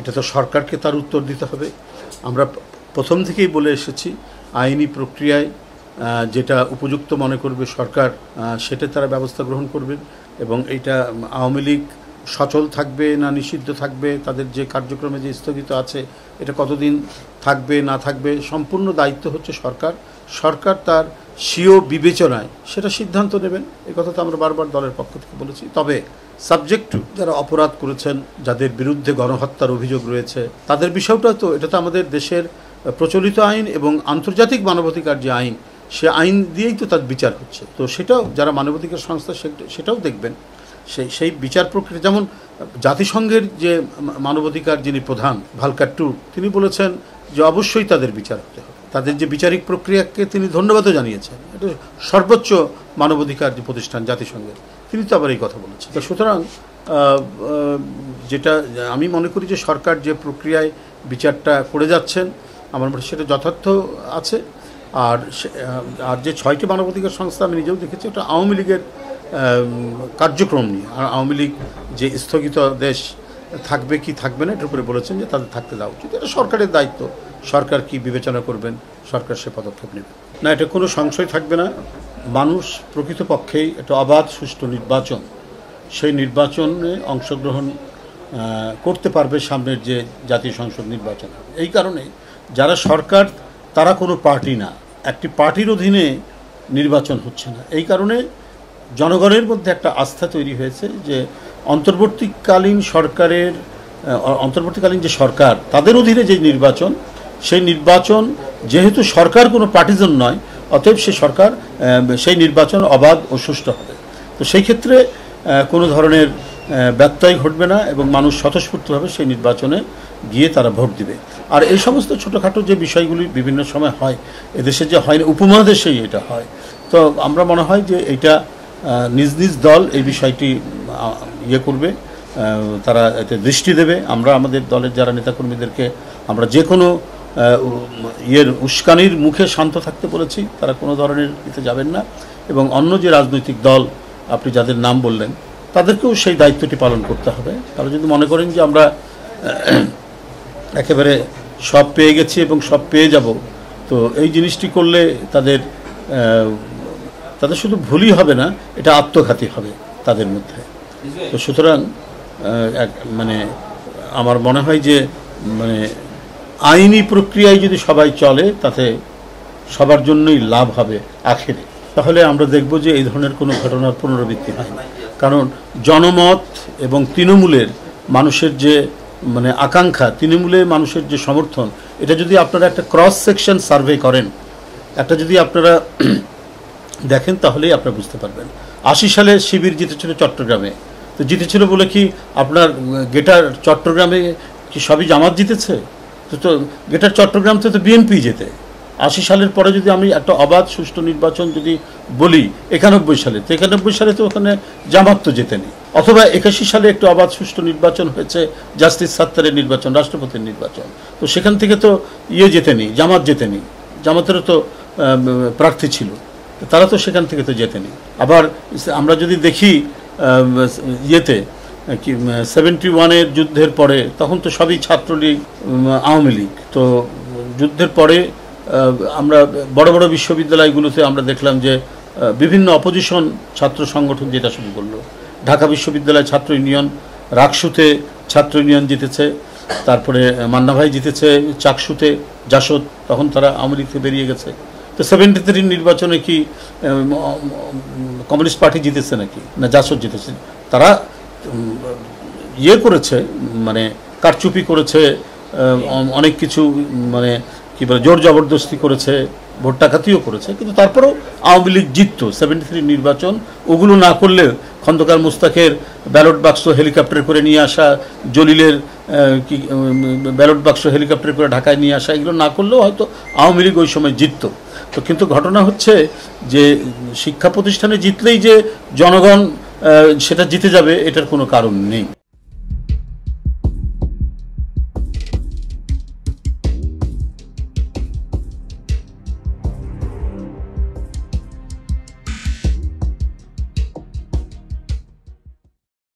এটা তো সরকারকে তার উত্তর দিতে হবে। আমরা প্রথম থেকেই বলে এসেছি আইনি প্রক্রিয়ায় যেটা উপযুক্ত মনে করবে সরকার সেটা তারা ব্যবস্থা গ্রহণ করবেন এবং এইটা আওয়ামী লীগ সচল থাকবে না নিষিদ্ধ থাকবে, তাদের যে কার্যক্রমে যে স্থগিত আছে এটা কতদিন থাকবে না থাকবে সম্পূর্ণ দায়িত্ব হচ্ছে সরকার। সরকার তার স্বীয় বিবেচনায় সেটা সিদ্ধান্ত নেবেন, এই কথা তো আমরা বারবার দলের পক্ষ থেকে বলেছি। তবে সাবজেক্ট টু যারা অপরাধ করেছেন, যাদের বিরুদ্ধে গণহত্যার অভিযোগ রয়েছে, তাদের বিষয়টা তো এটা তো আমাদের দেশের প্রচলিত আইন এবং আন্তর্জাতিক মানবাধিকার যে আইন, সে আইন দিয়েই তো তার বিচার হচ্ছে। তো সেটাও যারা মানবাধিকার সংস্থা সেটাও দেখবেন সেই বিচার প্রক্রিয়া। যেমন জাতিসংঘের যে মানবাধিকার যিনি প্রধান ভালকার টুর্ক, তিনি বলেছেন যে অবশ্যই তাদের বিচার হতে হবে। তাদের যে বিচারিক প্রক্রিয়াকে তিনি ধন্যবাদও জানিয়েছেন। এটা সর্বোচ্চ মানবাধিকার যে প্রতিষ্ঠান জাতিসংঘের, তিনি তো আবার এই কথা বলেছেন। তো সুতরাং যেটা আমি মনে করি যে সরকার যে প্রক্রিয়ায় বিচারটা করে যাচ্ছেন আমার মনে সেটা যথার্থ আছে। আর যে 6টি মানবাধিকার সংস্থা আমি নিজেও দেখেছি, ওটা আওয়ামী লীগের কার্যক্রম নিয়ে। আর আওয়ামী লীগ যে স্থগিত দেশ থাকবে কি থাকবে না এটার উপরে বলেছেন যে তাদের থাকতে দেওয়া উচিত। এটা সরকারের দায়িত্ব, সরকার কি বিবেচনা করবেন সরকার সে পদক্ষেপ নেবে না, এটা কোনো সংশয় থাকবে না। মানুষ প্রকৃতপক্ষেই একটা অবাধ সুষ্ঠু নির্বাচন, সেই নির্বাচনে অংশগ্রহণ করতে পারবে সামনের যে জাতীয় সংসদ নির্বাচন। এই কারণে যারা সরকার তারা কোনো পার্টি না, একটি পার্টির অধীনে নির্বাচন হচ্ছে না। এই কারণে জনগণের মধ্যে একটা আস্থা তৈরি হয়েছে যে অন্তর্বর্তীকালীন যে সরকার তাদের অধীনে যে নির্বাচন, সেই নির্বাচন যেহেতু সরকার কোনো পার্টিজন নয়, অতএব সেই নির্বাচন অবাধ ও সুষ্ঠু হবে। তো সেই ক্ষেত্রে কোনো ধরনের ব্যত্যয় ঘটবে না এবং মানুষ স্বতঃস্ফূর্তভাবে সেই নির্বাচনে গিয়ে তারা ভোট দিবে। আর এই সমস্ত ছোটোখাটো যে বিষয়গুলি বিভিন্ন সময় হয়, এদেশে যে হয় না, উপমহাদেশেই এটা হয়। তো আমরা মনে হয় যে এইটা নিজ নিজ দল এই বিষয়টি করবে, তারা এতে দৃষ্টি দেবে। আমরা আমাদের দলের যারা নেতাকর্মীদেরকে আমরা যে কোনো উস্কানির মুখে শান্ত থাকতে বলেছি, তারা কোনো ধরনের এতে যাবেন না। এবং অন্য যে রাজনৈতিক দল আপনি যাদের নাম বললেন তাদেরকেও সেই দায়িত্বটি পালন করতে হবে। তারা যদি মনে করেন যে আমরা একেবারে সব পেয়ে গেছি এবং সব পেয়ে যাব, তো এই জিনিসটি করলে তাদের শুধু ভুলই হবে না, এটা আত্মঘাতী হবে তাদের মধ্যে। তো সুতরাং আমার মনে হয় যে আইনি প্রক্রিয়ায় যদি সবাই চলে তাতে সবার জন্যই লাভ হবে আখেরে। তাহলে আমরা দেখব যে এই ধরনের কোনো ঘটনার পুনরাবৃত্তি হয় না। কারণ জনমত এবং তৃণমূলের মানুষের যে আকাঙ্ক্ষা, তৃণমূলের মানুষের যে সমর্থন, এটা যদি আপনারা একটা ক্রস সেকশন সার্ভে করেন, একটা যদি আপনারা দেখেন, তাহলেই আপনারা বুঝতে পারবেন। 80 সালে শিবির জিতেছিল চট্টগ্রামে, তো জিতেছিল বলে কি আপনার গেটার চট্টগ্রামে কি সবই জামাত জিতেছে? তো গেটার চট্টগ্রাম তো বিএনপি যেতে। 80 সালের পরে যদি আমি একটা অবাধ সুষ্ঠু নির্বাচন যদি বলি 91 সালে, তো 91 সালে তো ওখানে জামাত তো জেতেনি। অথবা 81 সালে একটু অবাধ সুষ্ঠু নির্বাচন হয়েছে, জাস্টিস সাত্তারের নির্বাচন, রাষ্ট্রপতির নির্বাচন, তো সেখান থেকে তো জেতেনি, জামাত জেতেনি, জামাতেরও তো প্রার্থী ছিল, তারা তো সেখান থেকে তো জেতেনি। আবার আমরা যদি দেখি 71-এর যুদ্ধের পরে, তখন তো সবই ছাত্রলীগ আওয়ামী লীগ। তো যুদ্ধের পরে আমরা বড় বড় বিশ্ববিদ্যালয়গুলোতে আমরা দেখলাম যে বিভিন্ন অপোজিশন ছাত্র সংগঠন যেটা শুরু করলো। ঢাকা বিশ্ববিদ্যালয় ছাত্র ইউনিয়ন, রাকসুতে ছাত্র ইউনিয়ন জিতেছে, তারপরে মান্নাভাই জিতেছে চাকসুতে, জাসদ, তখন তারা আওয়ামী লীগ থেকে বেরিয়ে গেছে। তো 73 নির্বাচনে কি কমিউনিস্ট পার্টি জিতেছে নাকি? না, জাসদ জিতেছে। তারা করেছে, কারচুপি করেছে, অনেক কিছু কি বলে জোর জবরদস্তি করেছে, ভোট ডাকাতিও করেছে, কিন্তু তারপরেও আওয়ামী লীগ জিততো 73 নির্বাচন। ওগুলো না করলে খন্দকার মুস্তাকের ব্যালট বাক্স হেলিকপ্টার করে নিয়ে আসা, জলিলের ব্যালট বাক্স হেলিকপ্টার করে ঢাকায় নিয়ে আসা, এগুলো না করলেও হয়তো আওয়ামী লীগ ওই সময় জিততো। তো কিন্তু ঘটনা হচ্ছে যে শিক্ষা প্রতিষ্ঠানে জিতলেই যে জনগণ সেটা জিতে যাবে, এটার কোনো কারণ নেই।